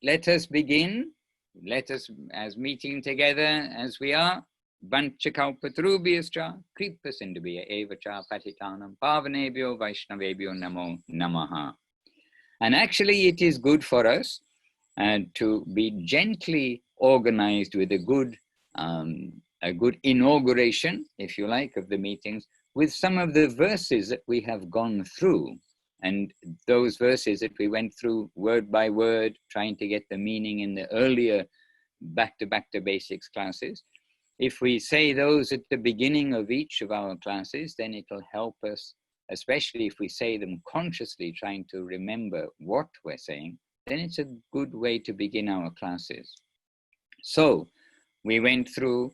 let us begin. Let us, as meeting together as we are, Vanchakalpatarubhyascha kripa sindhubhya evacha patitanam pavanebhyo vaishnavebhyo namo namaha. And actually it is good for us to be gently organized with a good inauguration, if you like, of the meetings, with some of the verses that we have gone through. And those verses that we went through word by word, trying to get the meaning in the earlier back to basics classes. If we say those at the beginning of each of our classes, then it'll help us, especially if we say them consciously, trying to remember what we're saying, then it's a good way to begin our classes. So we went through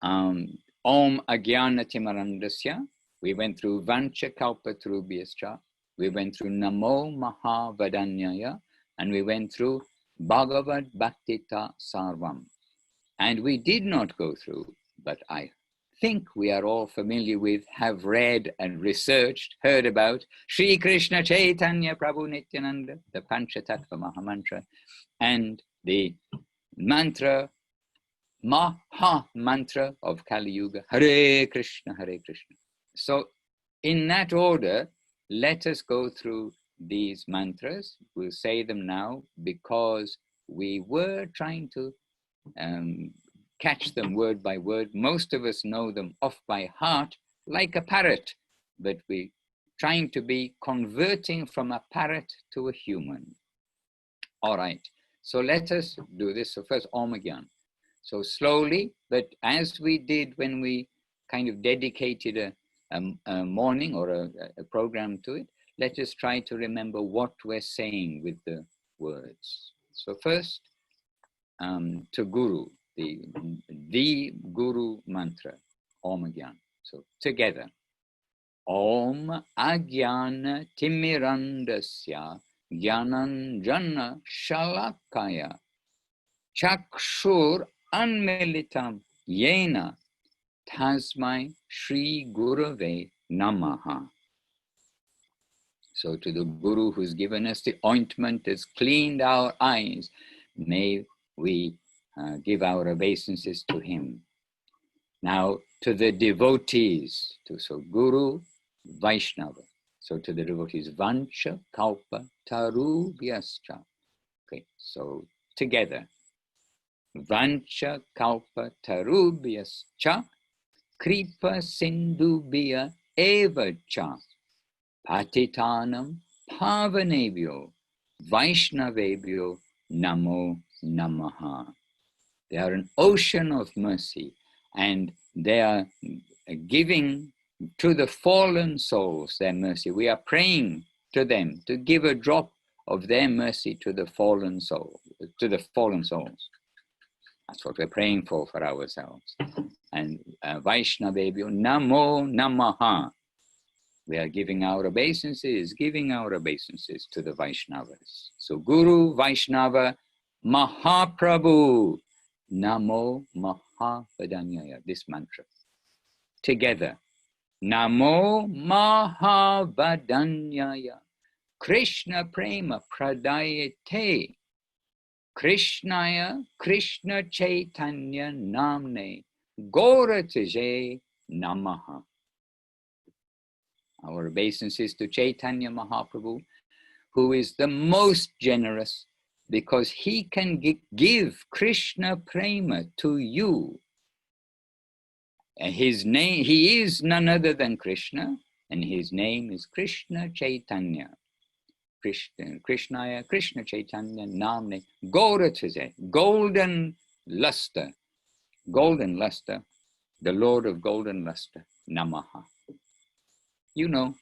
Om Ajnanatimirandasya, we went through Vanchakalpatarubhyascha, we went through Namo Mahavadanyaya, and we went through Bhagavad Bhaktita Sarvam. And we did not go through, but I think we are all familiar with, have read and researched, heard about Sri Krishna Chaitanya Prabhu Nityananda, the Panchatattva Mahamantra, and the mantra, Maha Mantra of Kali Yuga, Hare Krishna, Hare Krishna. So in that order, let us go through these mantras. We'll say them now because we were trying to catch them word by word. Most of us know them off by heart like a parrot, but we're trying to be converting from a parrot to a human. All right, so let us do this. So first, Om again. So slowly, but as we did when we kind of dedicated a morning or a program to it, let us try to remember what we're saying with the words. So first, to Guru, the Guru mantra, Om Agyan. So together, Om Agyana Timirandasya Gyananjana Shalakaya Chakshur Anmilitam Yena Tasmai Shri Gurave Namaha. So to the Guru who's given us the ointment, has cleaned our eyes, may we give our obeisances to him. Now to the devotees, so Guru, Vaishnava. So to the devotees, Vancha Kalpa Tarubhyascha. Okay, so together. Vancha Kalpa Tarubhyascha Kripa Sindhubhya Evacha Patitanam Pavanebhyo Vaishnavebhyo Namo Namaha. They are an ocean of mercy, and they are giving to the fallen souls their mercy. We are praying to them to give a drop of their mercy to the fallen soul, to the fallen souls. That's what we're praying for ourselves. And Vaishnavebhyo Namo Namaha. We are giving our obeisances to the Vaishnavas. So Guru, Vaishnava, Mahaprabhu, Namo Mahavadanyaya, this mantra. Together, Namo Mahavadanyaya, Krishna Prema Pradayate, Krishnaya Krishna Chaitanya Namne Gaurataje Namaha. Our obeisances to Chaitanya Mahaprabhu, who is the most generous, because he can give Krishna Prema to you. And his name, he is none other than Krishna, and his name is Krishna Chaitanya. Krishnaya, Krishna Chaitanya, Namne, Gaurataze, golden luster, the Lord of golden luster, Namaha. You know.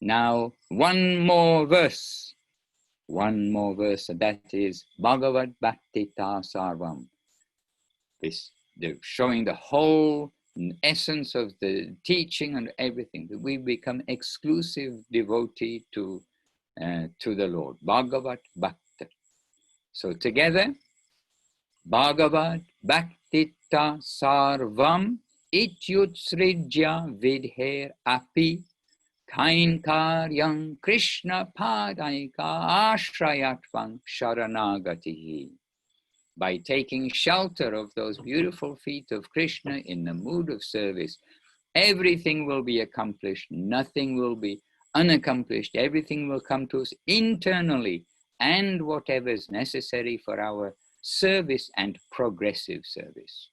Now, one more verse, and that is Bhagavad Bhaktita Sarvam. Showing the whole essence of the teaching and everything, that we become exclusive devotee to the Lord, Bhagavad Bhakta. So together, Bhagavad Bhaktita Sarvam Ityutsrijya Vidher Api Kainkaryam Krishna Padaika Ashrayatvang Sharanagatihi. By taking shelter of those beautiful feet of Krishna in the mood of service, everything will be accomplished, nothing will be unaccomplished, everything will come to us internally, and whatever is necessary for our service and progressive service.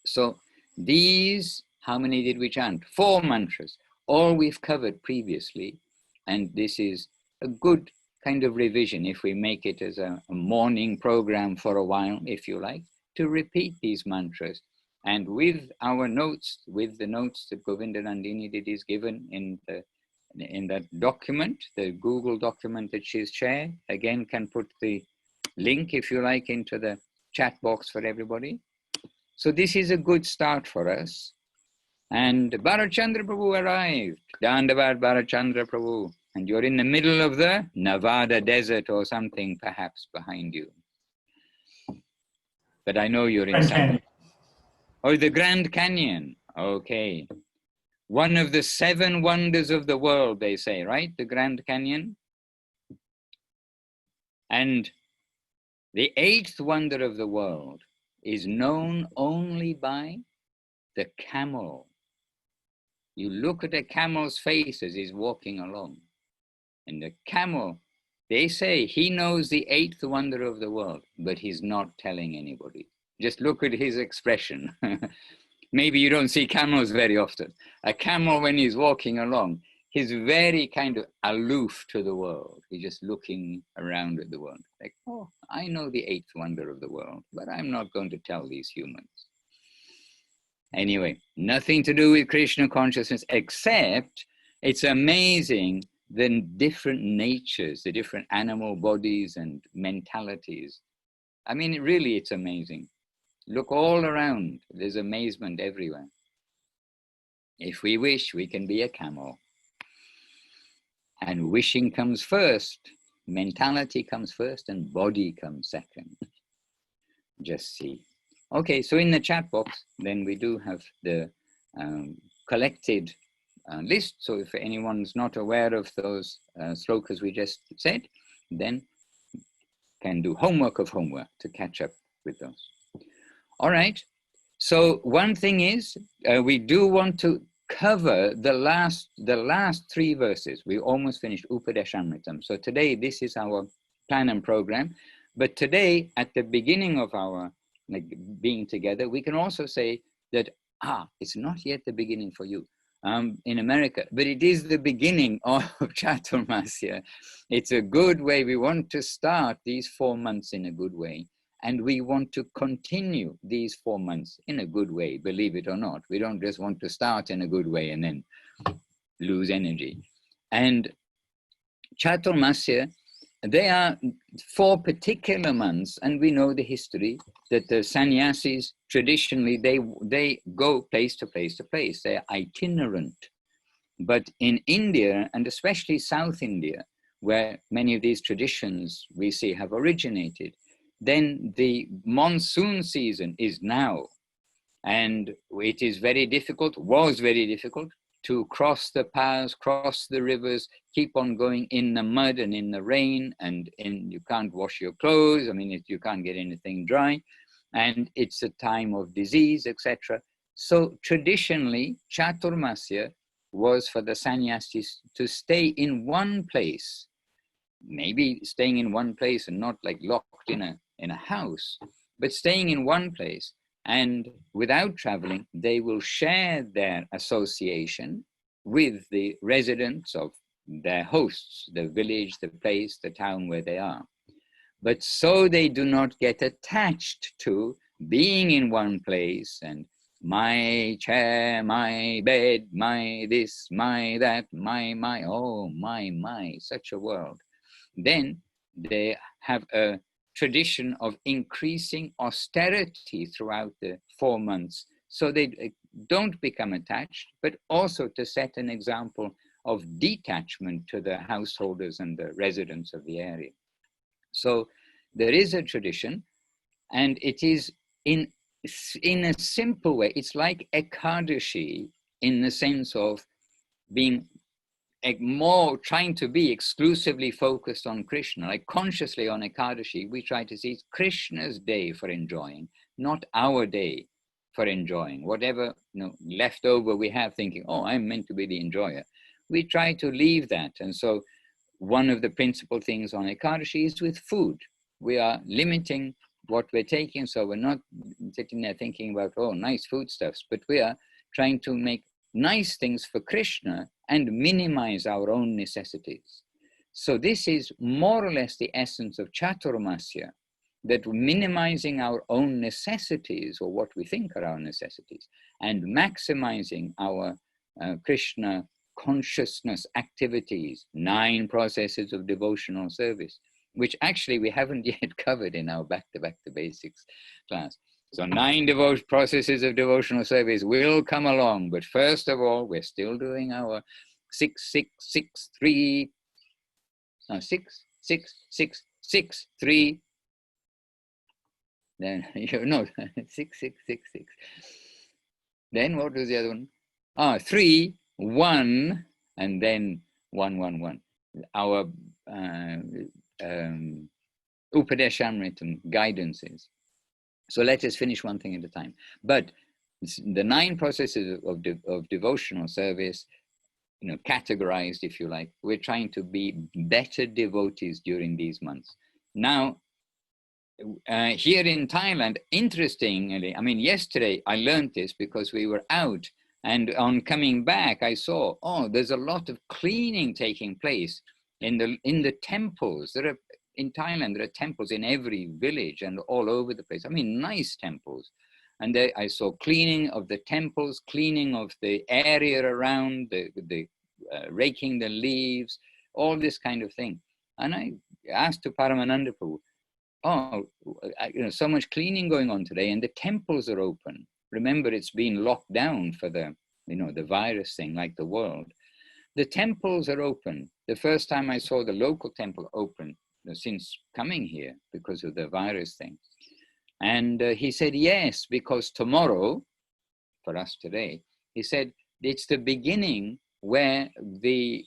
So these, how many did we chant? 4 mantras, all we've covered previously, and this is a good kind of revision if we make it as a morning program for a while, if you like, to repeat these mantras. And with our notes, with the notes that Govinda Nandini did is given in that document, the Google document that she's shared, again can put the link, if you like, into the chat box for everybody. So this is a good start for us. And Bharachandra Prabhu arrived. Dandavat Bharachandra Prabhu. And you're in the middle of the Nevada desert or something perhaps behind you. But I know you're in San. Oh, the Grand Canyon. Okay. One of the 7 wonders of the world, they say, right? The Grand Canyon. And the 8th wonder of the world is known only by the camel. You look at a camel's face as he's walking along. And the camel, they say he knows the 8th wonder of the world, but he's not telling anybody. Just look at his expression. Maybe you don't see camels very often. A camel, when he's walking along, he's very kind of aloof to the world. He's just looking around at the world. Like, oh, I know the 8th wonder of the world, but I'm not going to tell these humans. Anyway, nothing to do with Krishna consciousness, except it's amazing the different natures, the different animal bodies and mentalities. I mean, really, it's amazing. Look all around. There's amazement everywhere. If we wish, we can be a camel. And wishing comes first, mentality comes first, and body comes second. Just see. Okay, so in the chat box, then we do have the collected list. So if anyone's not aware of those slokas we just said, then can do homework of homework to catch up with those. All right. So one thing is, we do want to cover the last 3 verses. We almost finished Upadeshamritam. So today, this is our plan and program. But today, at the beginning of our being together, we can also say that, it's not yet the beginning for you in America, but it is the beginning of Chāturmāsya. It's a good way. We want to start these 4 months in a good way. And we want to continue these 4 months in a good way, believe it or not. We don't just want to start in a good way and then lose energy. And Chaturmasya, they are 4 particular months, and we know the history that the sannyasis, traditionally, they go place to place to place. They're itinerant. But in India, and especially South India, where many of these traditions we see have originated, then the monsoon season is now. And it is very difficult, was very difficult, to cross the paths, cross the rivers, keep on going in the mud and in the rain, and you can't wash your clothes. I mean, you can't get anything dry, and it's a time of disease, etc. So traditionally, Chaturmasya was for the sannyasis to stay in one place, maybe staying in one place and not like locked in a house, but staying in one place. And without traveling, they will share their association with the residents of their hosts, the village, the place, the town where they are. But so they do not get attached to being in one place and my chair, my bed, my this, my that, my, oh, my, such a world. Then they have a tradition of increasing austerity throughout the 4 months, so they don't become attached, but also to set an example of detachment to the householders and the residents of the area. So there is a tradition, and it is in a simple way. It's like Ekadashi in the sense of being more trying to be exclusively focused on Krishna, like consciously on Ekadashi, we try to see it's Krishna's day for enjoying, not our day for enjoying. Whatever left over we have thinking, oh, I'm meant to be the enjoyer. We try to leave that. And so one of the principal things on Ekadashi is with food. We are limiting what we're taking, so we're not sitting there thinking about, oh, nice foodstuffs, but we are trying to make nice things for Krishna and minimize our own necessities. So this is more or less the essence of Chaturmasya, that minimizing our own necessities, or what we think are our necessities, and maximizing our Krishna consciousness activities, 9 processes of devotional service, which actually we haven't yet covered in our Back to Basics class. So 9 processes of devotional service will come along, but first of all, we're still doing our 6, 6, 6, 3, no, 6, 6, 6, 6, 3, then, 6, 6, 6, 6. Then what was the other one? 3, 1, and then 1, 1, 1. Our Upadeshamritam guidances. So let us finish one thing at a time. But the 9 processes of devotional service, categorized, if you like, we're trying to be better devotees during these months. Now, here in Thailand, interestingly, I mean, yesterday I learned this because we were out, and on coming back, I saw, oh, there's a lot of cleaning taking place in the temples. In Thailand, there are temples in every village and all over the place. I mean, nice temples. And I saw cleaning of the temples, cleaning of the area around, the raking the leaves, all this kind of thing. And I asked to Paramananda Prabhu, oh, so much cleaning going on today, and the temples are open. Remember, it's been locked down for the virus thing, like the world. The temples are open. The first time I saw the local temple open since coming here because of the virus thing. And he said, yes, because tomorrow, for us today, he said, it's the beginning where the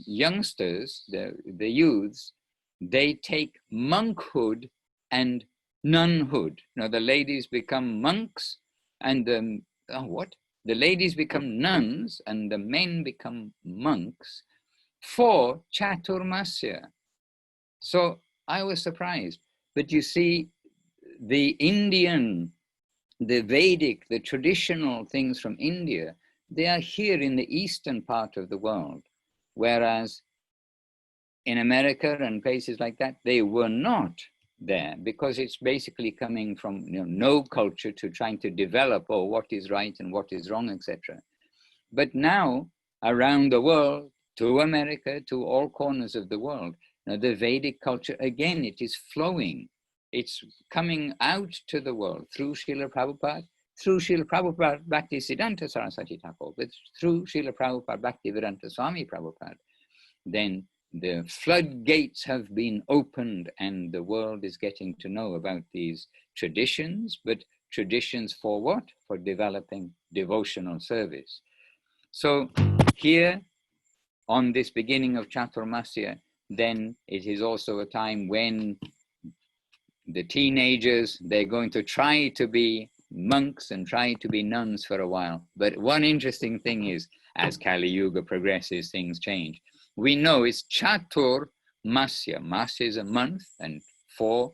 youngsters, the youths, they take monkhood and nunhood. Now the ladies become monks and the ladies become nuns and the men become monks for Chaturmasya. So I was surprised. But you see, the Indian, the Vedic, the traditional things from India, they are here in the eastern part of the world, whereas in America and places like that, they were not there, because it's basically coming from no culture to trying to develop what is right and what is wrong, etc. But now around the world, to America, to all corners of the world, the Vedic culture, again, it is flowing. It's coming out to the world through Srila Prabhupada, Bhakti Siddhanta Saraswati Thakur, but through Srila Prabhupada, Bhaktivedanta Swami Prabhupada. Then the floodgates have been opened and the world is getting to know about these traditions, but traditions for what? For developing devotional service. So here on this beginning of Chaturmasya, then it is also a time when the teenagers, they're going to try to be monks and try to be nuns for a while. But one interesting thing is, as Kali Yuga progresses, things change. We know it's Chāturmāsya. Masya is a month, and 4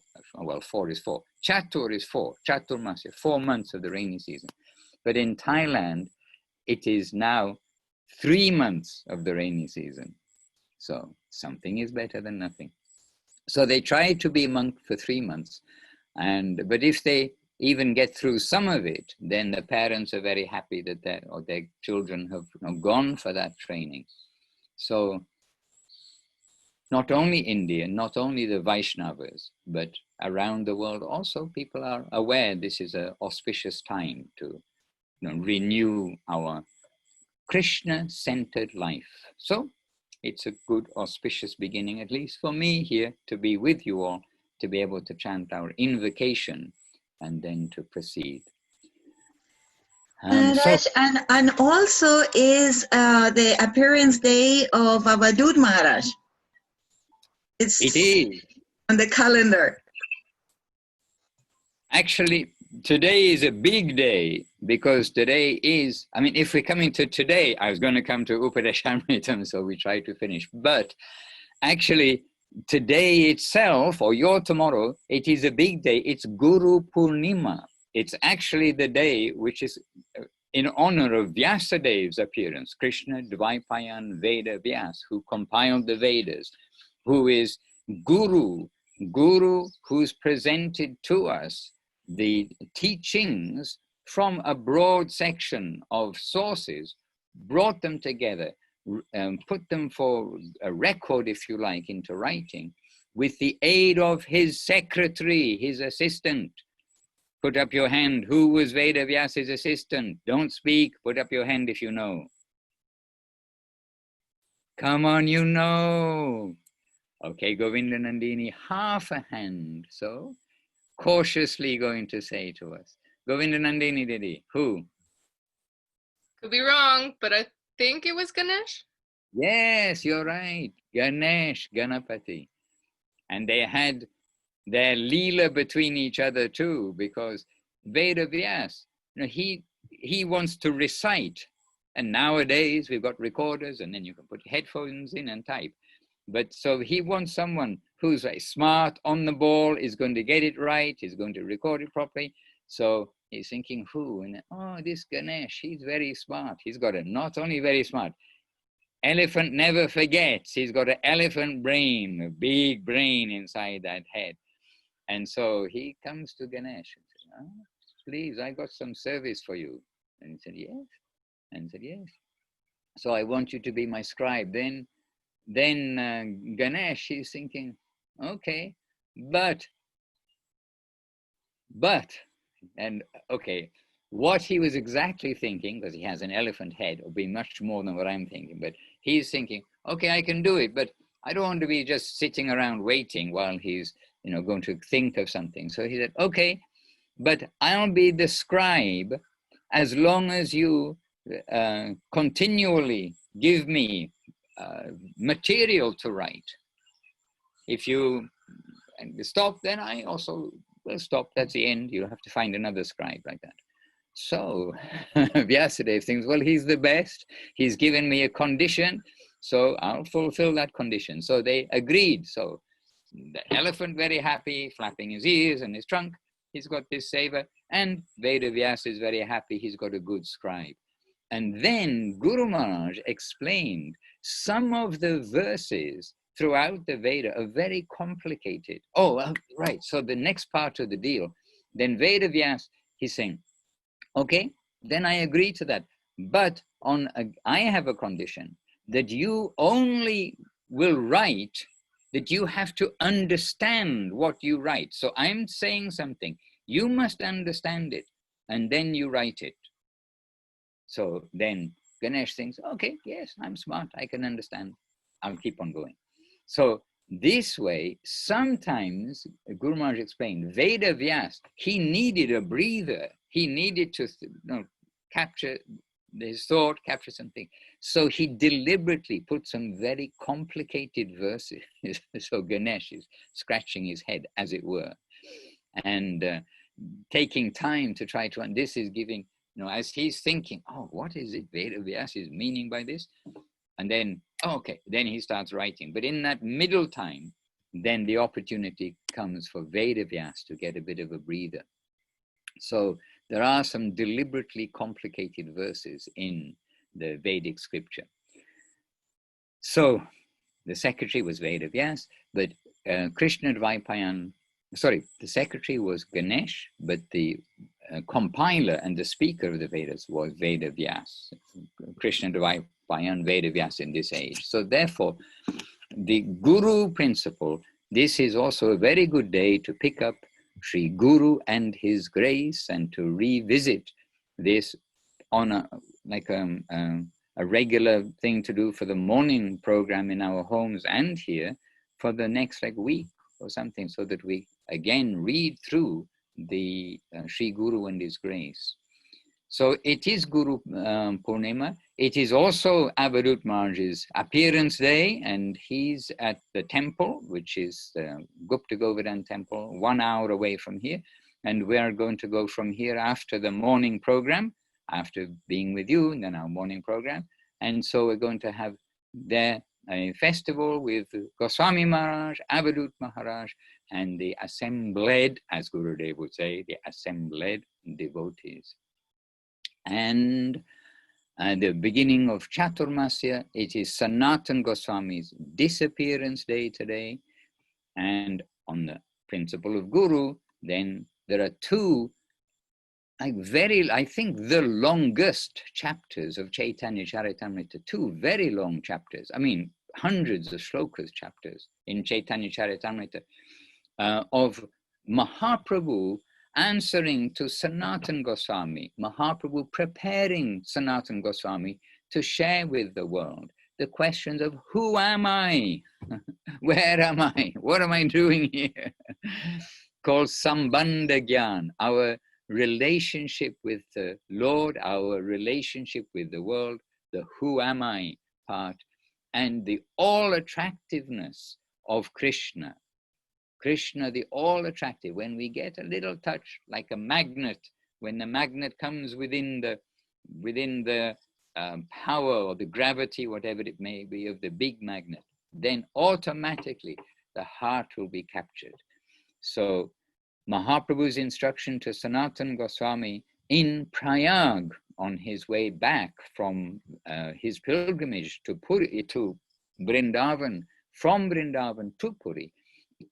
is 4. Chatur is 4. Chāturmāsya, 4 months of the rainy season. But in Thailand, it is now 3 months of the rainy season. So something is better than nothing. So they try to be monk for 3 months. But if they even get through some of it, then the parents are very happy that their children have gone for that training. So not only India, not only the Vaishnavas, but around the world also, people are aware this is an auspicious time to renew our Krishna-centered life. So it's a good auspicious beginning, at least for me here, to be with you all, to be able to chant our invocation and then to proceed. Maharaj, and also is the appearance day of Avadut Maharaj. It is. On the calendar. Actually, today is a big day because today is, I mean, if we're coming to today, I was going to come to Upadeshamritam, so we try to finish. But actually, today itself, or your tomorrow, it is a big day. It's Guru Purnima. It's actually the day which is in honor of Vyasadev's appearance, Krishna Dvaipayan Veda Vyas, who compiled the Vedas, who is Guru who's presented to us the teachings from a broad section of sources, brought them together, put them for a record, if you like, into writing, with the aid of his secretary, his assistant. Put up your hand. Who was Veda Vyasa's assistant? Don't speak. Put up your hand if you know. Come on, you know. Okay, Govinda Nandini, half a hand. So, cautiously going to say to us. Govinda Nandini Didi, who? Could be wrong, but I think it was Ganesh. Yes, you're right. Ganesh, Ganapati. And they had their leela between each other too, because Veda Vyas, you know, he wants to recite. And nowadays we've got recorders and then you can put headphones in and type. But so he wants someone who's like smart, on the ball, is going to get it right, is going to record it properly. So he's thinking, who? And oh, this Ganesh, he's very smart. He's got a, not only very smart, elephant never forgets. He's got an elephant brain, a big brain inside that head. And so he comes to Ganesh and says, oh, please, I got some service for you. And he said, yes. And he said, yes. So I want you to be my scribe. Then Ganesh, he's thinking, okay, but, and okay, what he was exactly thinking, because he has an elephant head, will be much more than what I'm thinking, but he's thinking, okay, I can do it, but I don't want to be just sitting around waiting while he's, you know, going to think of something. So he said, okay, but I'll be the scribe as long as you continually give me material to write. If you stop, then I also will stop. That's the end. You'll have to find another scribe like that. So Vyasadeva thinks, well, he's the best. He's given me a condition, so I'll fulfill that condition. So they agreed. So the elephant very happy, flapping his ears and his trunk. He's got this saver. And Veda Vyasa is very happy. He's got a good scribe. And then Guru Maharaj explained some of the verses throughout the Veda are very complicated. Oh, right. So the next part of the deal, then Veda Vyasa, he's saying, okay, then I agree to that. But I have a condition that you only will write, that you have to understand what you write. So I'm saying something, you must understand it, and then you write it. So then Ganesh thinks, okay, yes, I'm smart, I can understand. I'll keep on going. So this way, sometimes, Guru Maharaj explained, Veda Vyasa, he needed a breather. He needed to capture his thought, capture something. So he deliberately put some very complicated verses. So Ganesh is scratching his head, as it were, and taking time to try to, and this is giving, as he's thinking, oh, what is it Veda Vyasa is meaning by this? And then, oh, okay, then he starts writing. But in that middle time, then the opportunity comes for Veda Vyasa to get a bit of a breather. So there are some deliberately complicated verses in the Vedic scripture. So the secretary was Veda Vyasa, but Krishna Dvaipayan, sorry, the secretary was Ganesh, but the compiler and the speaker of the Vedas was Veda Vyasa, Krishna Dvaipayan Veda Vyasa in this age. So therefore, the Guru principle, this is also a very good day to pick up Sri Guru and his grace and to revisit this on a regular thing to do for the morning program in our homes and here for the next week or something, so that we again read through the Sri Guru and his grace. So it is Guru Purnima. It is also Avadut Maharaj's appearance day, and he's at the temple, which is the Gupta Govardhan temple, 1 hour away from here. And we are going to go from here after the morning program, after being with you, and then our morning program. And so we're going to have there a festival with Goswami Maharaj, Avadut Maharaj, and the assembled, as Gurudev would say, the assembled devotees. And the beginning of Chāturmāsya, it is Sanatan Goswami's disappearance day today. And on the principle of Guru, then there are two, I think the longest chapters of Chaitanya Charitamrita, two very long chapters. I mean, hundreds of shlokas chapters in Chaitanya Charitamrita of Mahaprabhu answering to Sanatan Goswami, Mahaprabhu preparing Sanatan Goswami to share with the world the questions of who am I? Where am I? What am I doing here? Called Sambandha Gyan, our relationship with the Lord, our relationship with the world, the who am I part, and the all attractiveness of Krishna. Krishna, the all attractive, when we get a little touch, like a magnet, when the magnet comes within the power or the gravity, whatever it may be, of the big magnet, then automatically the heart will be captured. So Mahaprabhu's instruction to Sanatan Goswami in Prayag on his way back from his pilgrimage to Puri, to Vrindavan, from Vrindavan to Puri,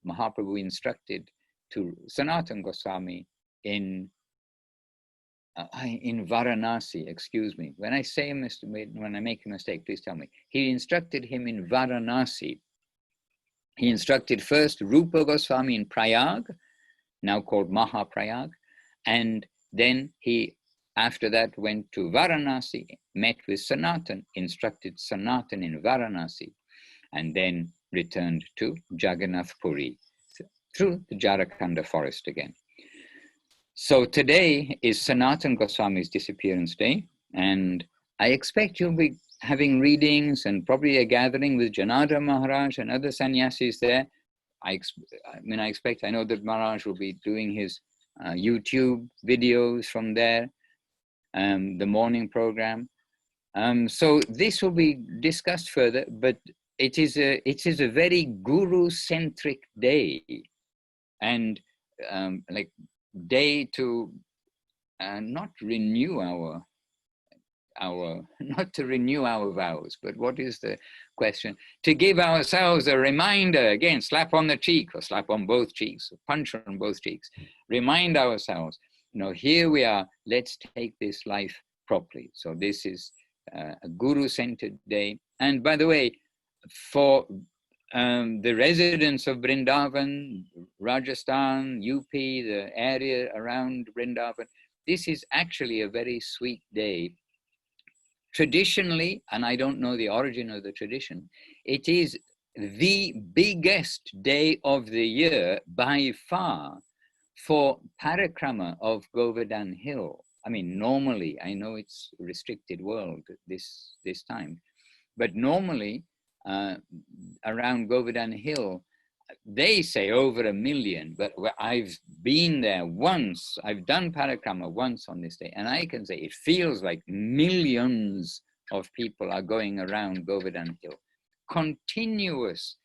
Mahaprabhu instructed to Sanatan Goswami in Varanasi, excuse me. When I say when I make a mistake, please tell me. He instructed him in Varanasi. He instructed first Rupa Goswami in Prayag, now called Mahaprayag, and then he, after that, went to Varanasi, met with Sanatan, instructed Sanatan in Varanasi, and then returned to Jagannath Puri through the Jharikhanda forest again. So today is Sanatan Goswami's disappearance day, and I expect you'll be having readings and probably a gathering with Janardhan Maharaj and other sannyasis there. I know that Maharaj will be doing his YouTube videos from there, the morning program. So this will be discussed further, but it is a very guru-centric day, and like day to not renew our not to renew our vows, but what is the question? To give ourselves a reminder, again, slap on the cheek or slap on both cheeks, punch on both cheeks, remind ourselves, here we are, let's take this life properly. So this is a guru-centered day. And by the way, for the residents of Vrindavan, Rajasthan, UP, the area around Vrindavan, this is actually a very sweet day. Traditionally, and I don't know the origin of the tradition, it is the biggest day of the year by far for parikrama of Govardhan Hill. I mean, normally, I know it's a restricted world this time, but normally around Govardhan Hill, they say over 1 million, but I've been there once, I've done parikrama once on this day, and I can say it feels like millions of people are going around Govardhan Hill. Continuous,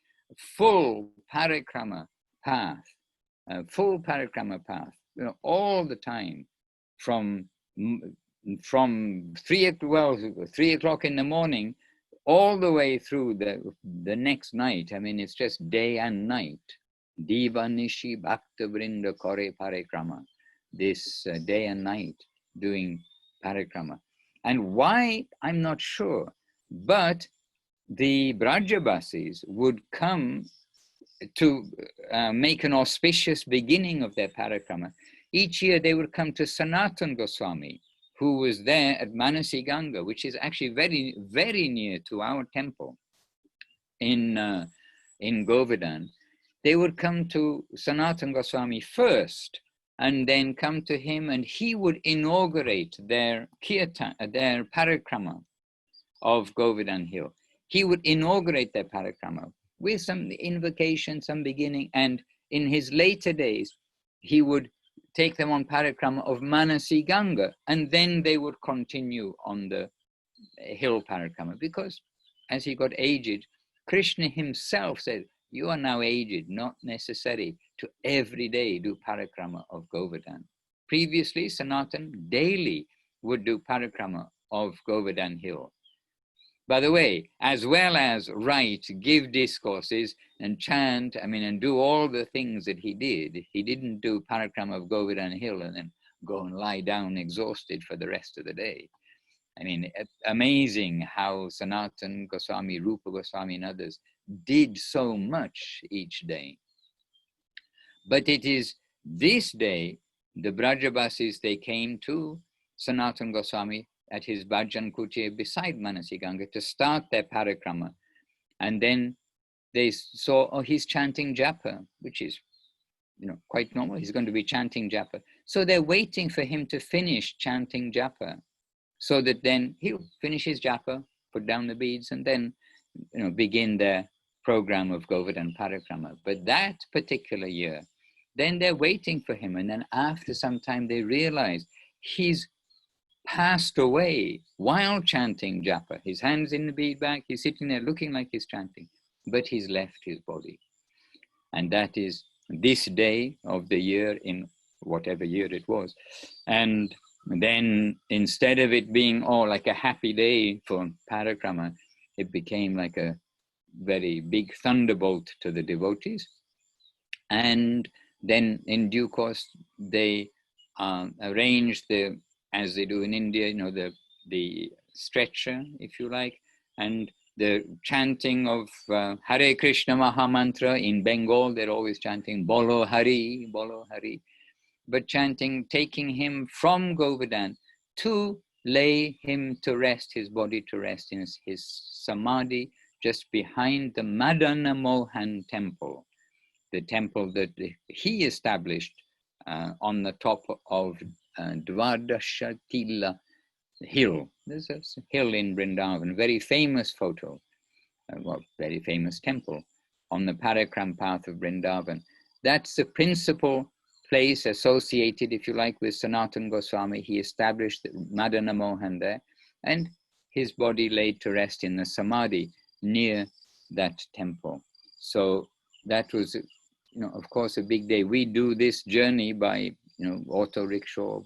full parikrama path, all the time, from 3 o'clock in the morning all the way through the next night. I mean, it's just day and night. Diva Nishi Bhakta Vrinda Kore Parikrama. This day and night doing parikrama. And why, I'm not sure. But the Brajabasis would come to make an auspicious beginning of their parikrama. Each year they would come to Sanatan Goswami, who was there at Manasi Ganga, which is actually very, very near to our temple in Govardhan. They would come to Sanatan Goswami first and then come to him, and he would inaugurate their kirtan, their parikrama of Govardhan Hill. He would inaugurate their parikrama with some invocation, some beginning, and in his later days, he would take them on parikrama of Manasi Ganga, and then they would continue on the hill parikrama, because as he got aged, Krishna himself said, you are now aged, not necessary to every day do parikrama of Govardhan. Previously, Sanatan daily would do parikrama of Govardhan Hill. By the way, as well as write, give discourses and chant, and do all the things that he did, he didn't do parikrama of Govardhan Hill and then go and lie down exhausted for the rest of the day. Amazing how Sanatan, Goswami, Rupa Goswami and others did so much each day. But it is this day, the Brajavasis, they came to Sanatan Goswami at his Bhajan Kutir beside Manasi Ganga to start their parikrama. And then they saw, oh, he's chanting japa, which is quite normal. He's going to be chanting japa. So they're waiting for him to finish chanting japa, so that then he'll finish his japa, put down the beads, and then begin their program of Govardhan parikrama. But that particular year, then they're waiting for him, and then after some time they realize he's passed away while chanting japa. His hands in the bead bag, he's sitting there looking like he's chanting, but he's left his body. And that is this day of the year, in whatever year it was. And then instead of it being like a happy day for parikrama, it became like a very big thunderbolt to the devotees. And then in due course, they arranged as they do in India, the stretcher, if you like, and the chanting of Hare Krishna Mahamantra. In Bengal, they're always chanting Bolo Hari, Bolo Hari. But chanting, taking him from Govardhan to lay him to rest, his body to rest in his samadhi, just behind the Madana Mohan temple, the temple that he established on the top of Dvardasha Tila hill. There's a hill in Vrindavan, very famous photo, very famous temple on the Parakram path of Vrindavan. That's the principal place associated, if you like, with Sanatan Goswami. He established the Madana Mohan there, and his body laid to rest in the Samadhi near that temple. So that was, of course, a big day. We do this journey by, auto rickshaw,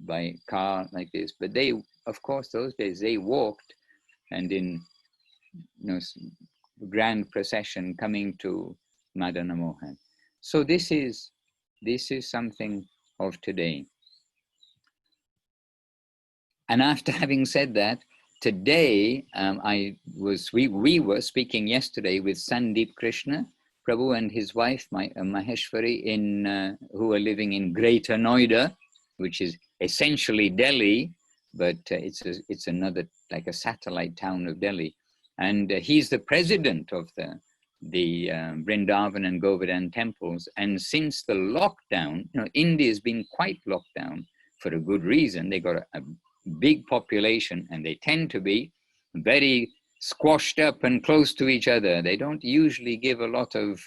by car like this, but they, of course, those days they walked, and in grand procession coming to Madana Mohan. So this is something of today. And after having said that, today we were speaking yesterday with Sandeep Krishna Prabhu and his wife Maheshwari who are living in Greater Noida, which is essentially Delhi, but it's another, like a satellite town of Delhi. And he's the president of the Vrindavan and Govardhan temples. And since the lockdown, India's been quite locked down for a good reason. They got a big population, and they tend to be very squashed up and close to each other. They don't usually give a lot of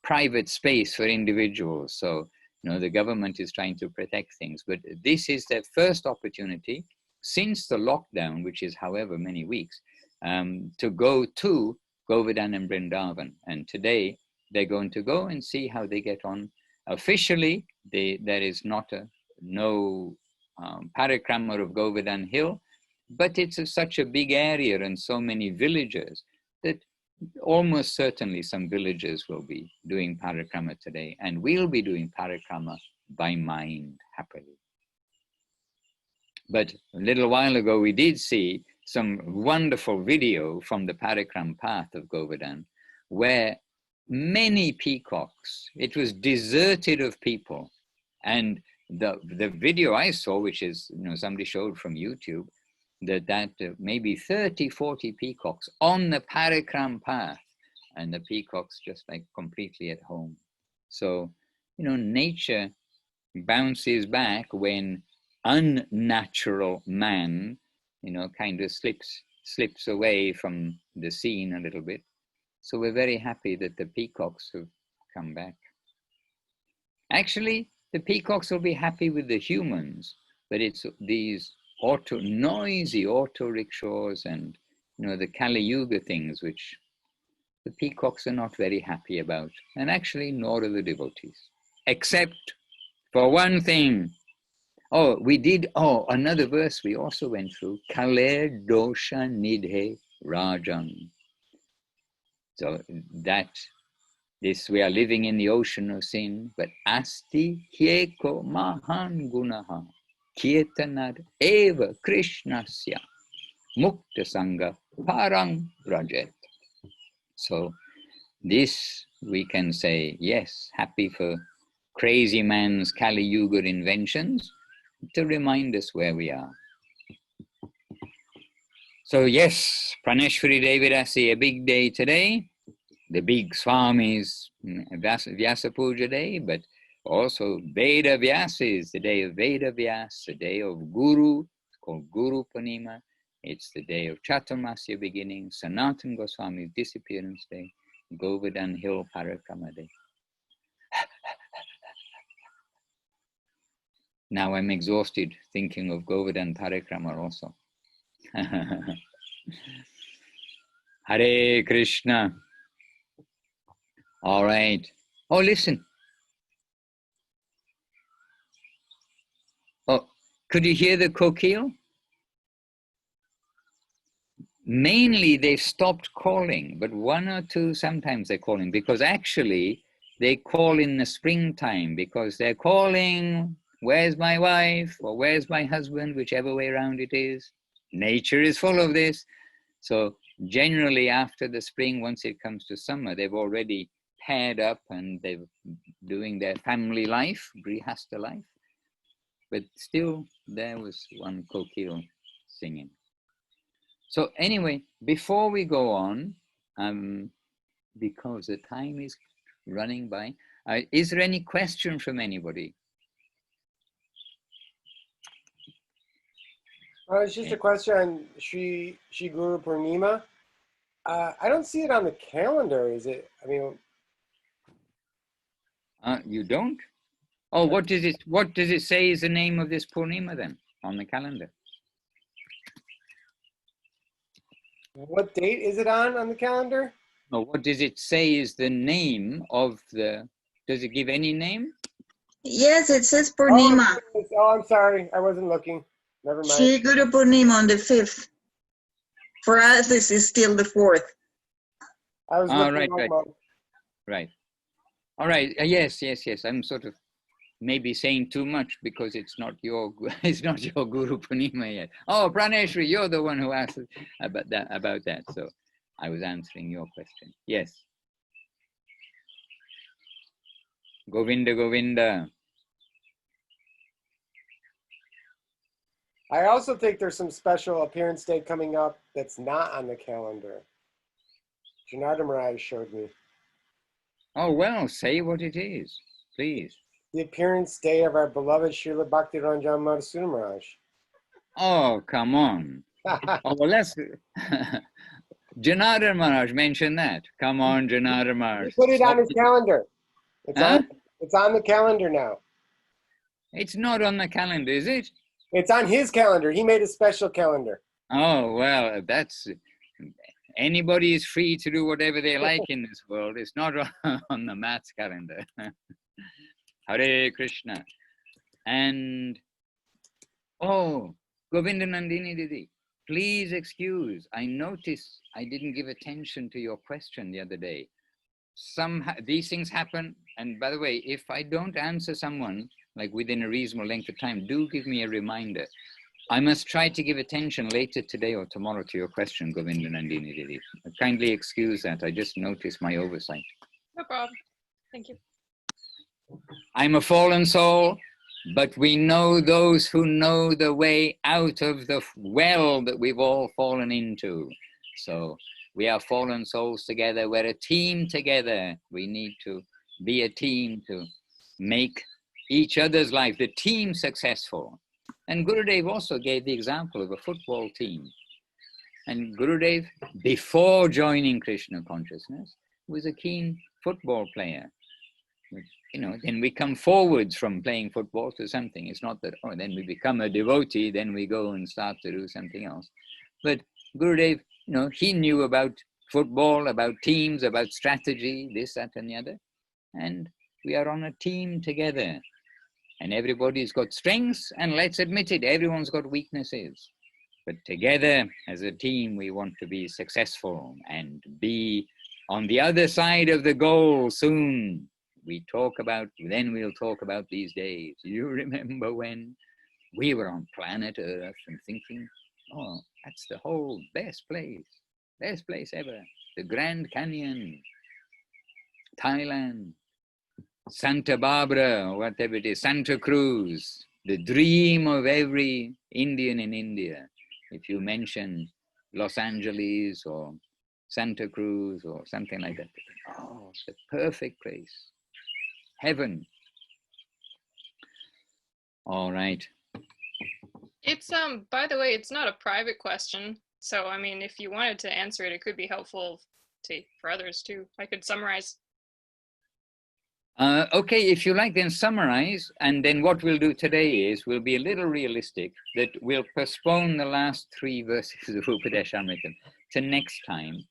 private space for individuals. So, the government is trying to protect things. But this is their first opportunity since the lockdown, which is however many weeks, to go to Govardhan and Vrindavan. And today they're going to go and see how they get on. Officially, there is no parikrama of Govardhan Hill, but it's such a big area and so many villages that almost certainly some villages will be doing parikrama today, and we'll be doing parikrama by mind, happily. But a little while ago, we did see some wonderful video from the parikram path of Govardhan, where many peacocks, it was deserted of people. And the video I saw, which is, somebody showed from YouTube, that maybe 30, 40 peacocks on the parikram path, and the peacocks just like completely at home. So, nature bounces back when unnatural man, kind of slips away from the scene a little bit. So we're very happy that the peacocks have come back. Actually, the peacocks will be happy with the humans, but it's these noisy auto rickshaws and the Kali Yuga things which the peacocks are not very happy about, and actually nor are the devotees, except for one thing. Another verse we also went through, Kale Dosha Nidhe Rajan. So we are living in the ocean of sin, but Asti Hyeko Mahan Gunaha Kirtanad Eva Krishnasya Mukta Sangha Parang Rajet. So this we can say, yes, happy for crazy man's Kali Yuga inventions to remind us where we are. So yes, Praneshwari Devidasi, a big day today, the big Swami's Vyasa Puja day, but also Veda Vyasa is the day of Veda Vyasa, the day of Guru, it's called Guru Purnima. It's the day of Chaturmasya beginning, Sanatan Goswami's disappearance day, Govardhan Hill Parikrama day. Now I'm exhausted thinking of Govardhan Parikrama also. Hare Krishna. All right. Oh, listen. Oh, could you hear the kokil? Mainly they've stopped calling, but one or two sometimes they're calling, because actually they call in the springtime because they're calling, where's my wife or where's my husband, whichever way around it is. Nature is full of this. So generally after the spring, once it comes to summer, they've already paired up and they're doing their family life, grihastha life. But still there was one kokil singing. So anyway, before we go on, because the time is running by, is there any question from anybody? It's just a question on Shri Guru Purnima. I don't see it on the calendar. Is it? I mean, you don't? Oh, what does it say is the name of this Purnima then on the calendar? What date is it on the calendar? No, what does it say is the name of the, does it give any name? Yes, it says Purnima. Oh, I'm sorry. I wasn't looking. Never mind. Shri Guru Purnima on the 5th. For us, this is still the 4th. I was looking Right. All right. Yes. I'm sort of maybe saying too much because it's not your Guru Purnima yet. Oh, Praneshwari, you're the one who asked about that. So I was answering your question. Yes. Govinda, Govinda. I also think there's some special appearance day coming up that's not on the calendar. Janardhan Maharaj showed me. Oh, well, say what it is, please. The appearance day of our beloved Srila Bhakti Ranjan Madhusudan Maharaj. Oh, come on. Oh, well, let's... Janardhan Maharaj mentioned that. Come on, Janardhan Maharaj. He put it on his calendar. It's on the calendar now. It's not on the calendar, is it? It's on his calendar. He made a special calendar. Oh, well, that's... Anybody is free to do whatever they like in this world. It's not on the maths calendar. Hare Krishna. And, oh, Govinda Nandini Didi, please excuse. I noticed I didn't give attention to your question the other day. These things happen. And by the way, if I don't answer someone, like within a reasonable length of time, do give me a reminder. I must try to give attention later today or tomorrow to your question, Govinda Nandini Didi. Kindly excuse that. I just noticed my oversight. No problem. Thank you. I'm a fallen soul, but we know those who know the way out of the well that we've all fallen into. So we are fallen souls together. We're a team together. We need to be a team to make each other's life, the team successful. And Gurudev also gave the example of a football team. And Gurudev, before joining Krishna consciousness, was a keen football player. You know, then we come forwards from playing football to something. It's not that, oh, then we become a devotee, then we go and start to do something else. But Gurudev, you know, he knew about football, about teams, about strategy, this, that, and the other. And we are on a team together. And everybody's got strengths, and let's admit it, everyone's got weaknesses. But together, as a team, we want to be successful and be on the other side of the goal soon. Then we'll talk about these days. You remember when we were on planet Earth and thinking, oh, that's the whole best place ever. The Grand Canyon, Thailand, Santa Barbara, whatever it is, Santa Cruz, the dream of every Indian in India. If you mention Los Angeles or Santa Cruz or something like that, oh, the perfect place, heaven. All right. It's by the way, it's not a private question. So I mean, if you wanted to answer it, it could be helpful for others too. I could summarize. Okay, if you like, then summarize, and then what we'll do today is we'll be a little realistic, that we'll postpone the last 3 verses of Upadeshamritam to next time,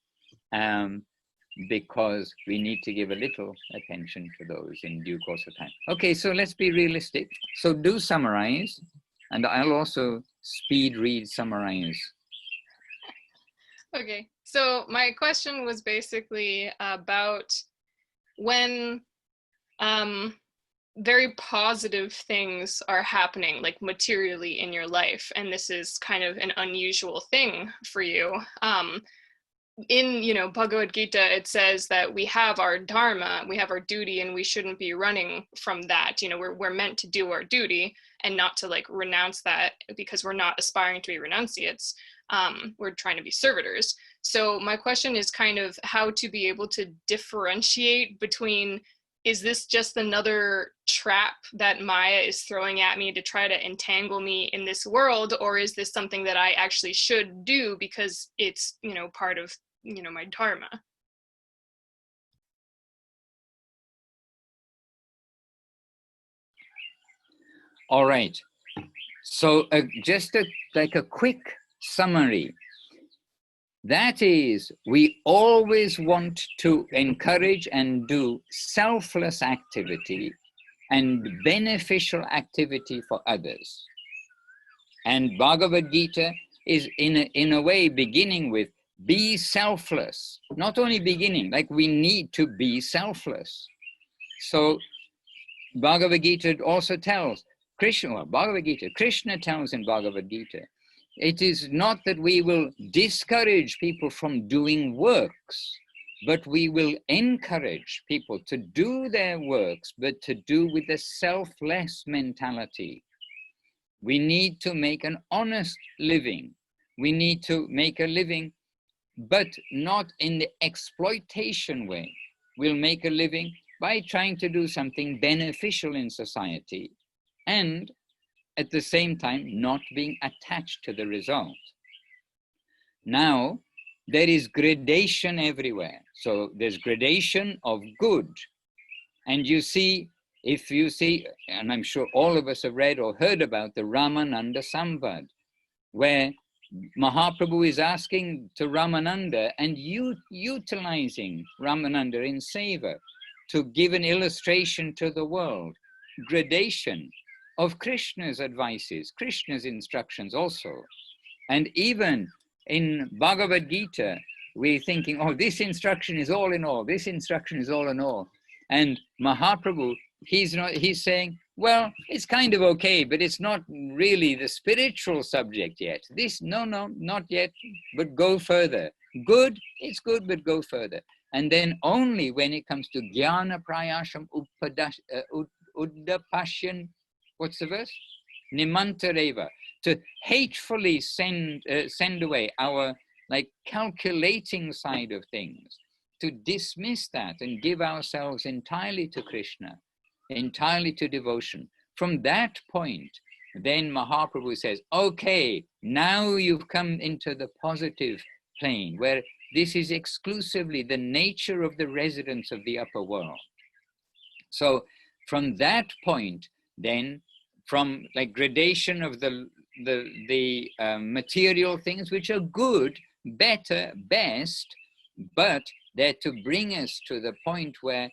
because we need to give a little attention to those in due course of time. Okay, so let's be realistic. So do summarize, and I'll also speed read summarize. Okay, so my question was basically about when very positive things are happening, like materially in your life, and this is kind of an unusual thing for you. In, you know, Bhagavad Gita, it says that we have our dharma, we have our duty, and we shouldn't be running from that. You know, we're meant to do our duty and not to like renounce that, because we're not aspiring to be renunciates. We're trying to be servitors. So my question is kind of how to be able to differentiate between, is this just another trap that Maya is throwing at me to try to entangle me in this world? Or is this something that I actually should do because it's, you know, part of, you know, my dharma? All right. So just like a quick summary. That is, we always want to encourage and do selfless activity and beneficial activity for others. And Bhagavad Gita is in a way beginning with be selfless. Not only beginning, like we need to be selfless. So Bhagavad Gita also tells, Krishna tells in Bhagavad Gita, it is not that we will discourage people from doing works, but we will encourage people to do their works, but to do with a selfless mentality. We need to make an honest living. We need to make a living, but not in the exploitation way. We'll make a living by trying to do something beneficial in society, and at the same time, not being attached to the result. Now, there is gradation everywhere. So there's gradation of good. And you see, if you see, and I'm sure all of us have read or heard about the Ramananda Samvad, where Mahaprabhu is asking to Ramananda and utilizing Ramananda in seva to give an illustration to the world, gradation of Krishna's advices, Krishna's instructions also. And even in Bhagavad Gita, we're thinking, oh, this instruction is all in all, this instruction is all in all. And Mahaprabhu, he's saying, well, it's kind of okay, but it's not really the spiritual subject yet. This, no, not yet, but go further. Good, it's good, but go further. And then only when it comes to Jnana Prayasham Uddapashyan, what's the verse? Nimantareva, to hatefully send away our like calculating side of things, to dismiss that and give ourselves entirely to Krishna. entirely to devotion. From that point, then Mahaprabhu says, okay, now you've come into the positive plane, where this is exclusively the nature of the residents of the upper world. So from that point, then, from like gradation of the material things, which are good, better, best, but they're to bring us to the point where,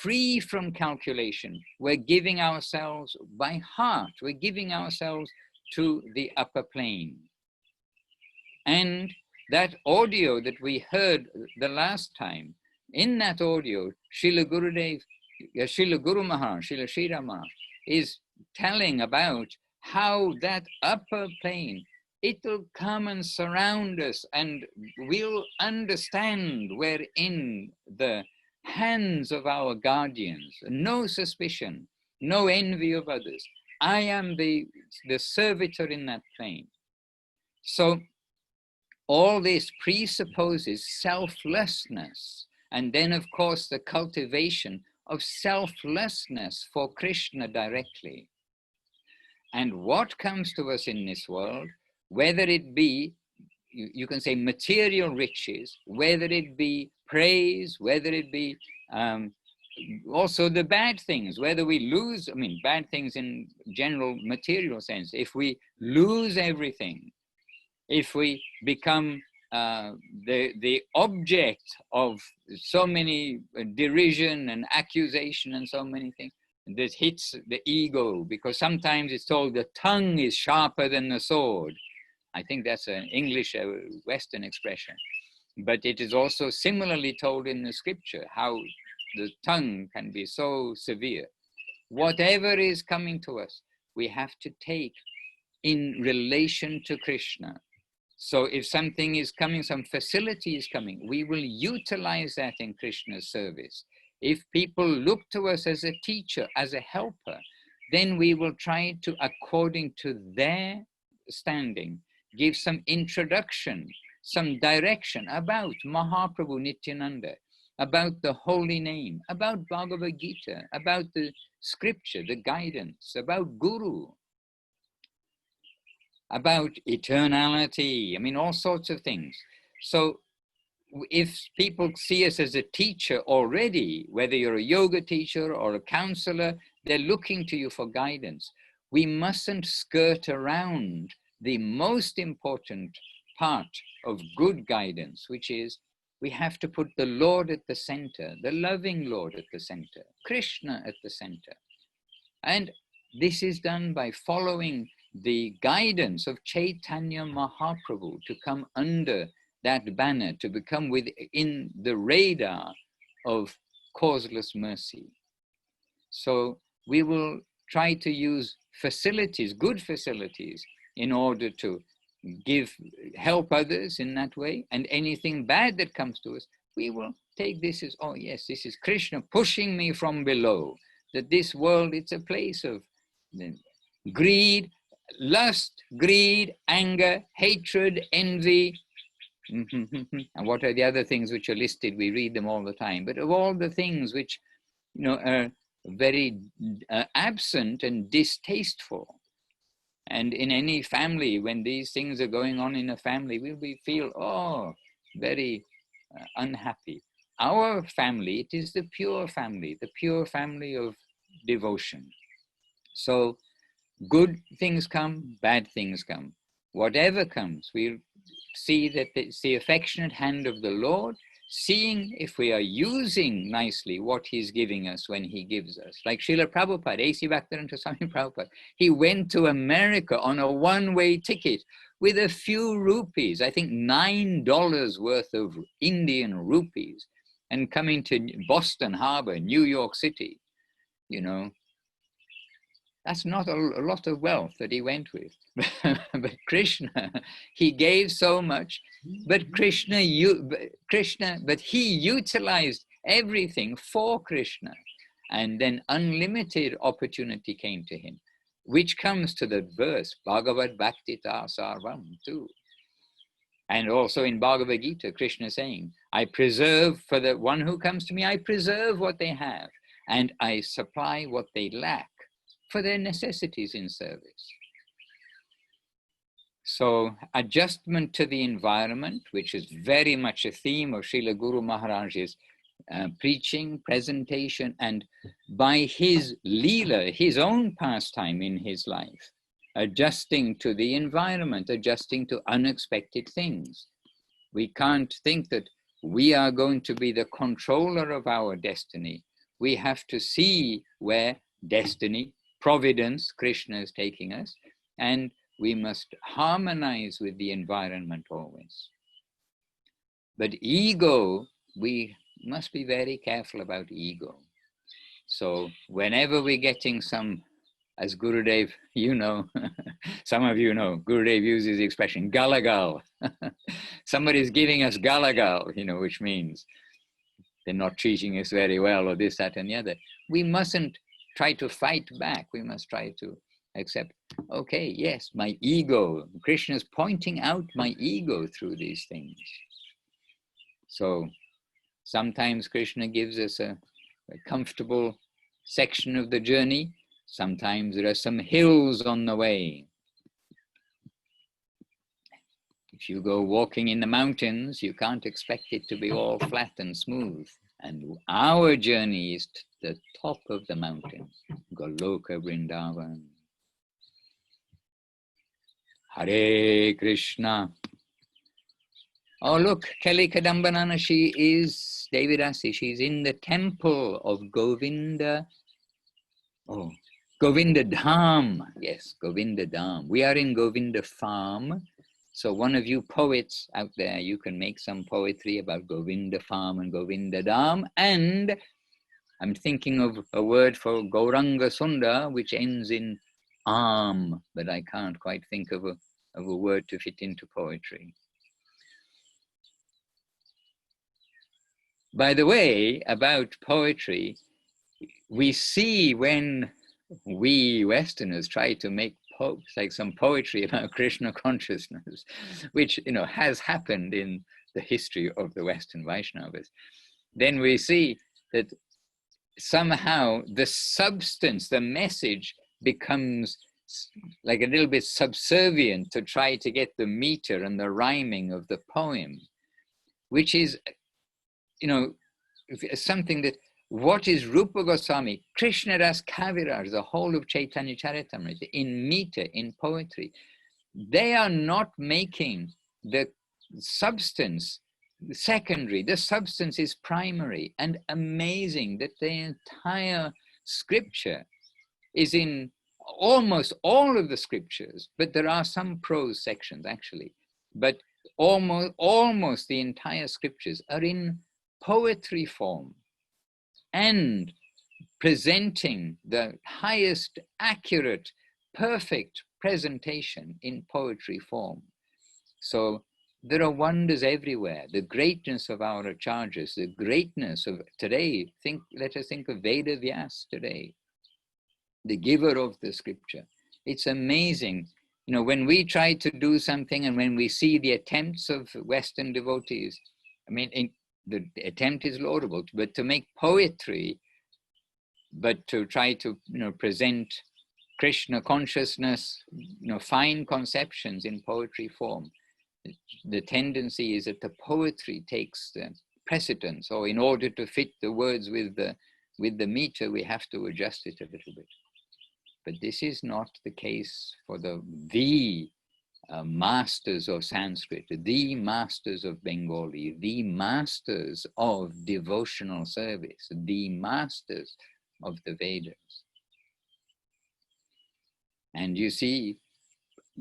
free from calculation, we're giving ourselves by heart, we're giving ourselves to the upper plane. And that audio that we heard the last time, in that audio, Srila Gurudev, Srila Guru Maharaj, Srila Srila Maharaj is telling about how that upper plane, it'll come and surround us, and we'll understand we're in the hands of our guardians. No suspicion, no envy of others. I am the servitor in that plane. So all this presupposes selflessness, and then of course the cultivation of selflessness for Krishna directly. And what comes to us in this world, whether it be, you can say, material riches, whether it be praise, whether it be also the bad things, whether we lose, I mean, bad things in general material sense, if we lose everything, if we become the object of so many derision and accusation and so many things, this hits the ego, because sometimes it's told the tongue is sharper than the sword. I think that's an English Western expression, but it is also similarly told in the scripture how the tongue can be so severe. Whatever is coming to us, we have to take in relation to Krishna. So if something is coming, some facility is coming, we will utilize that in Krishna's service. If people look to us as a teacher, as a helper, then we will try to, according to their standing, give some introduction, some direction about Mahaprabhu Nityananda, about the holy name, about Bhagavad Gita, about the scripture, the guidance, about Guru, about eternality, I mean, all sorts of things. So if people see us as a teacher already, whether you're a yoga teacher or a counselor, they're looking to you for guidance. We mustn't skirt around the most important part of good guidance, which is we have to put the Lord at the center, the loving Lord at the center, Krishna at the center. And this is done by following the guidance of Chaitanya Mahaprabhu to come under that banner, to become within the radar of causeless mercy. So we will try to use facilities, good facilities, in order to help others in that way. And anything bad that comes to us, we will take this as, oh yes, this is Krishna pushing me from below, that this world, it's a place of greed, lust, greed, anger, hatred, envy, and what are the other things which are listed? We read them all the time. But of all the things which, are very absent and distasteful, and in any family, when these things are going on in a family, we feel, oh, very unhappy. Our family, it is the pure family of devotion. So good things come, bad things come. Whatever comes, we'll see that it's the affectionate hand of the Lord, seeing if we are using nicely what he's giving us when he gives us. Like Srila Prabhupada, A.C. Bhaktivedanta Swami Prabhupada, he went to America on a one-way ticket with a few rupees, I think $9 worth of Indian rupees, and coming to Boston Harbor, New York City, that's not a lot of wealth that he went with. But Krishna, he gave so much, but but he utilized everything for Krishna. And then unlimited opportunity came to him, which comes to the verse, Bhagavad Bhaktita Sarvam too. And also in Bhagavad Gita, Krishna saying, I preserve, for the one who comes to me, I preserve what they have. and I supply what they lack for their necessities in service. So adjustment to the environment, which is very much a theme of Srila Guru Maharaj's preaching, presentation, and by his Leela, his own pastime in his life, adjusting to the environment, adjusting to unexpected things. We can't think that we are going to be the controller of our destiny. We have to see where destiny, providence, Krishna is taking us, and we must harmonize with the environment always. But ego, we must be very careful about ego. So whenever we're getting some, as Gurudev, you know, some of you know, Gurudev uses the expression galagal. Somebody's giving us galagal, you know, which means they're not treating us very well, or this, that, and the other. We mustn't try to fight back. We must try to accept, okay, yes, my ego. Krishna is pointing out my ego through these things. So sometimes Krishna gives us a comfortable section of the journey. Sometimes there are some hills on the way. If you go walking in the mountains, you can't expect it to be all flat and smooth. And our journey is to the top of the mountain, Goloka Vrindavan. Hare Krishna. Oh, look, Kelly Kadambanana, she is Devidasi. She's in the temple of Govinda. Oh, Govinda Dham. Yes, Govinda Dham. We are in Govinda Farm. So one of you poets out there, you can make some poetry about Govinda Farm and Govinda Dham. And I'm thinking of a word for Gauranga Sunda, which ends in am, but I can't quite think of a word to fit into poetry. By the way, about poetry, we see when we Westerners try to make like some poetry about Krishna consciousness, which, you know, has happened in the history of the Western Vaishnavas, then we see that somehow the substance, the message becomes like a little bit subservient to try to get the meter and the rhyming of the poem, which is, you know, something that, what is Rupa Goswami, Krishna Das Kaviraj, the whole of Chaitanya Charitamrita, in meter, in poetry, they are not making the substance secondary, the substance is primary. And amazing that the entire scripture is in almost all of the scriptures, but there are some prose sections actually, but almost the entire scriptures are in poetry form and presenting the highest accurate, perfect presentation in poetry form. So there are wonders everywhere. The greatness of our acharyas, the greatness of today, let us think of Veda Vyas today, the giver of the scripture. It's amazing. You know, when we try to do something and when we see the attempts of Western devotees, I mean, the attempt is laudable, but to make poetry, but to try to, you know, present Krishna consciousness, you know, fine conceptions in poetry form, the tendency is that the poetry takes the precedence, or in order to fit the words with the meter, we have to adjust it a little bit. But this is not the case for the masters of Sanskrit, the masters of Bengali, the masters of devotional service, the masters of the Vedas. And you see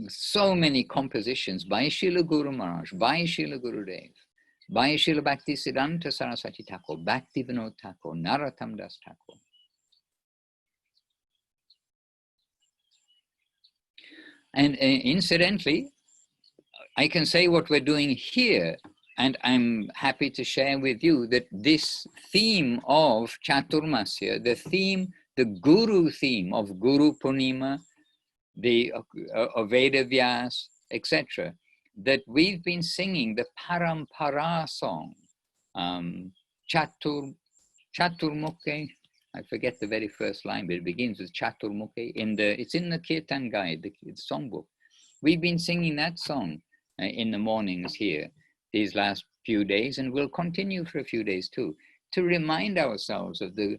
so many compositions by Srila Guru Maharaj, by Srila Gurudev, by Srila Bhakti Siddhanta Saraswati Thakur, Bhakti Vinod Thakur, Narottam Das Thakur. And incidentally, I can say what we're doing here, and I'm happy to share with you that this theme of Chaturmasya, the Guru theme of Guru Purnima, the Veda Vyas, etc., that we've been singing the Parampara song, Chaturmukhe, I forget the very first line, but it begins with Chāturmāsya. It's in the Kirtan Guide, the songbook. We've been singing that song in the mornings here these last few days, and we'll continue for a few days too, to remind ourselves of the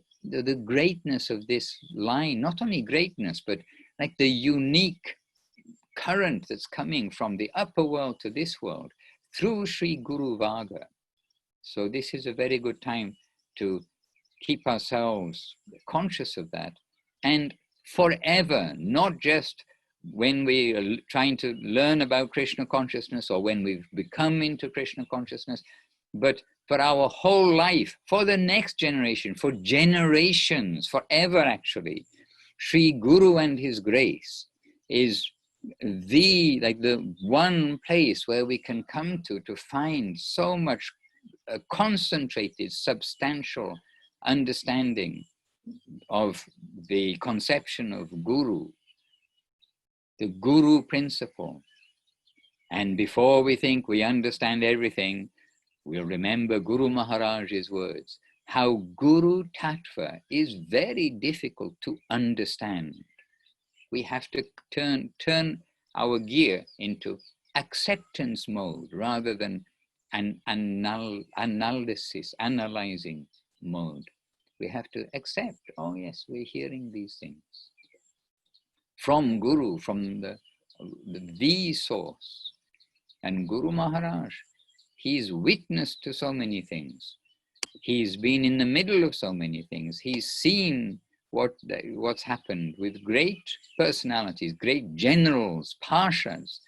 greatness of this line. Not only greatness, but like the unique current that's coming from the upper world to this world through Sri Guru Vaga. So this is a very good time to keep ourselves conscious of that, and forever, not just when we are trying to learn about Krishna consciousness or when we've become into Krishna consciousness, but for our whole life, for the next generation, for generations, forever actually. Sri Guru and his grace is the one place where we can come to find so much concentrated, substantial understanding of the conception of Guru, the Guru principle. And before we think we understand everything, we'll remember Guru Maharaj's words, how Guru Tattva is very difficult to understand. We have to turn our gear into acceptance mode rather than an analyzing mode. We have to accept, oh yes, we're hearing these things from Guru, from the source. And Guru Maharaj, he's witnessed to so many things. He's been in the middle of so many things. He's seen what's happened with great personalities, great generals, pashas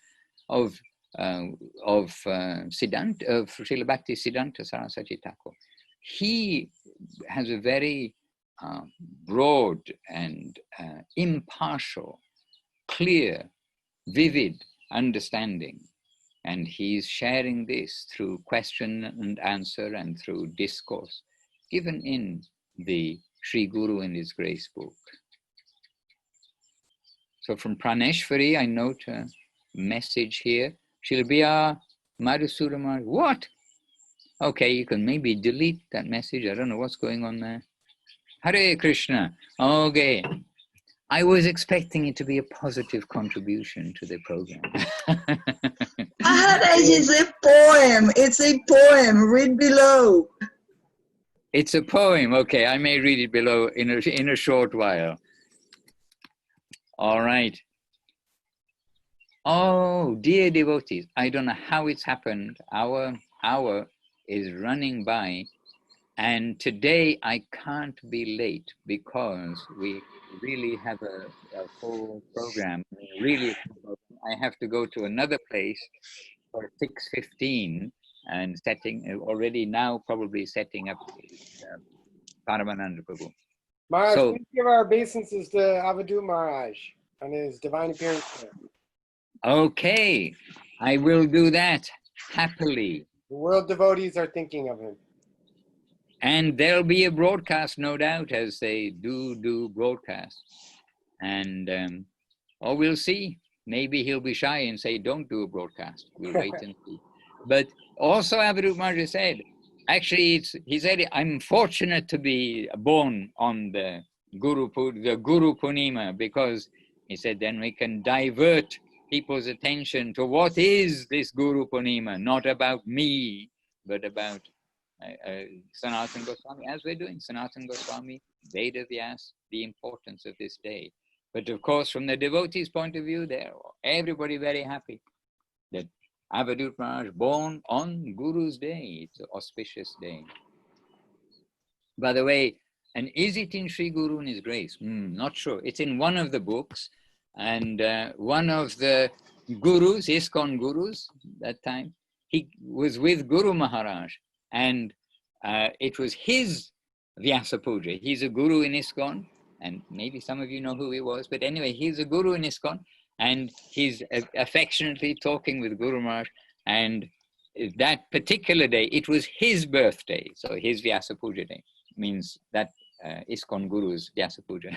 of Srila Bhakti Siddhanta Saraswati Thakur. He has a very broad and impartial, clear, vivid understanding. And he's sharing this through question and answer and through discourse given in the Sri Guru and his grace book. So from Praneshwari, I note a message here. Shilbiya Madhusudan. What? Okay, you can maybe delete that message. I don't know what's going on there. Hare Krishna. Okay. I was expecting it to be a positive contribution to the program. Maharaj is a poem. It's a poem. Read below. It's a poem. Okay, I may read it below in a short while. All right. Oh, dear devotees, I don't know how it's happened. Our hour is running by, and today I can't be late because we really have a full program. I have to go to another place for 6:15 and already now probably setting up Paramananda Prabhu. Maharaj, So, please give our obeisances to Avadut Maharaj on his divine appearance there. Okay, I will do that happily. The world devotees are thinking of him. And there'll be a broadcast, no doubt, as they do broadcasts. And, or we'll see. Maybe he'll be shy and say, don't do a broadcast. We'll wait and see. But also Avadut Maharaj said, actually, he said, I'm fortunate to be born on the Guru Purnima, because he said, then we can divert people's attention to what is this Guru Purnima, not about me, but about Sanatan Goswami, as we're doing, Sanatan Goswami, Veda Vyas, the importance of this day. But of course, from the devotees' point of view, they're everybody very happy that Avadut Maharaj born on Guru's day. It's an auspicious day. By the way, and is it in Sri Guru and his grace? Not sure. It's in one of the books, and one of the gurus, ISKCON gurus, that time, he was with Guru Maharaj, and it was his Vyasa Puja. He's a guru in ISKCON, and maybe some of you know who he was, but anyway, he's a guru in ISKCON, and he's affectionately talking with Guru Maharaj, and that particular day, it was his birthday, so his Vyasa Puja day means that ISKCON Guru's Vyasa Puja.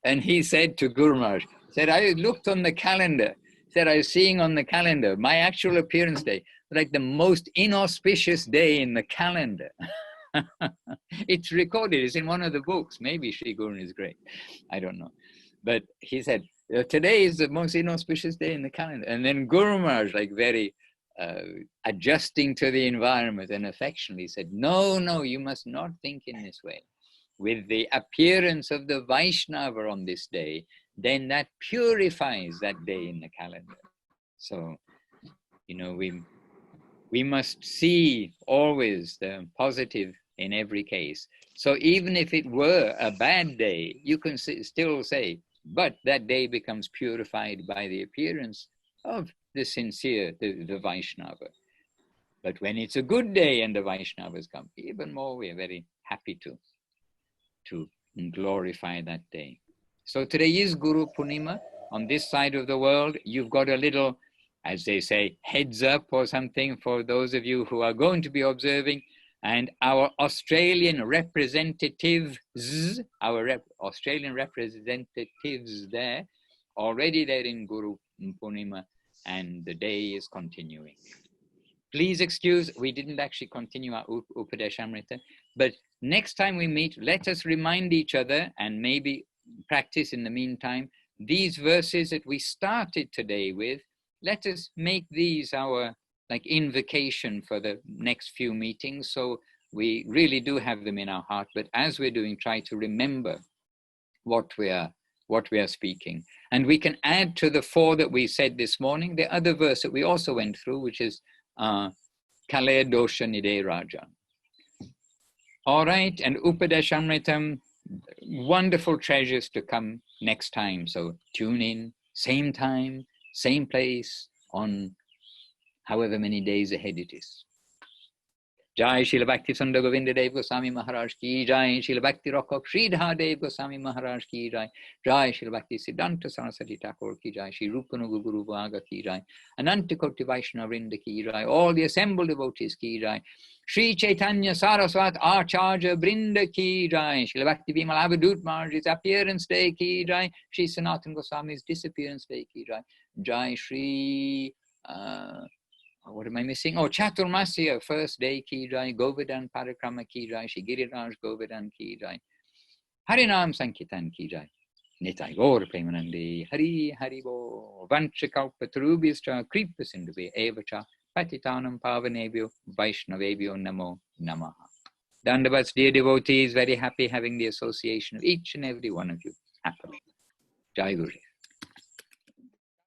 And he said to Guru Maharaj, said, I looked on the calendar, said I was seeing on the calendar, my actual appearance day, like the most inauspicious day in the calendar. It's recorded. It's in one of the books. Maybe Sri Guru is great. I don't know. But he said, today is the most inauspicious day in the calendar. And then Guru Maharaj, like very adjusting to the environment and affectionately said, no, you must not think in this way. With the appearance of the Vaishnava on this day, then that purifies that day in the calendar. So, you know, we must see always the positive in every case. So even if it were a bad day, you can still say, but that day becomes purified by the appearance of the sincere, the Vaishnava. But when it's a good day and the Vaishnavas come, even more, we are very happy to glorify that day. So today is Guru Purnima. On this side of the world, you've got a little, as they say, heads up or something for those of you who are going to be observing. And our Australian representatives, Australian representatives there, already there in Guru Purnima, and the day is continuing. Please excuse, we didn't actually continue our Upadeshamrita, but next time we meet, let us remind each other and maybe practice in the meantime these verses that we started today with. Let us make these our invocation for the next few meetings, so we really do have them in our heart. But as we're doing, try to remember what we are speaking, and we can add to the 4 that we said this morning the other verse that we also went through, which is Kalaya Dosha Nide Raja. All right, and Upadeshamritam, wonderful treasures to come next time. So tune in, same time, same place, on however many days ahead it is. Jai Srila Bhakti Sundar Govinda Dev Goswami Maharaj ki Jai, Srila Bhakti Rock Sridhar Dev Goswami Maharaj ki Jai, Jai Srila Bhakti Siddhanta Saraswati Thakur ki Jai, Sri Rupanuga Guru Bhaga ki Jai, Anantakoti Vaishnava Vrinda ki Jai, all the assembled devotees ki Jai, Sri Chaitanya Saraswat Acharya Vrinda ki Jai, Srila Bhakti Vimal Avadut Maharaj's appearance day ki Jai, Sri Sanatan Goswami's disappearance day ki Jai, Jai Sri what am I missing? Oh, Chāturmāsya, first day ki Jai, Govardhan Parikrama ki Jai, Shri Giriraj Govardhan ki Jai, Harinam Sankirtan ki Jai, Nitai Gaur Premanande, Hari Hari Bo, Vanchakalpatarubhyascha, Kripa Sindhuve, Evacha, Patitanam Pavanebhyo, Vaishnavebhyo Namo Namaha. Dandavats, dear devotees, very happy having the association of each and every one of you. Happily. Jai Guru.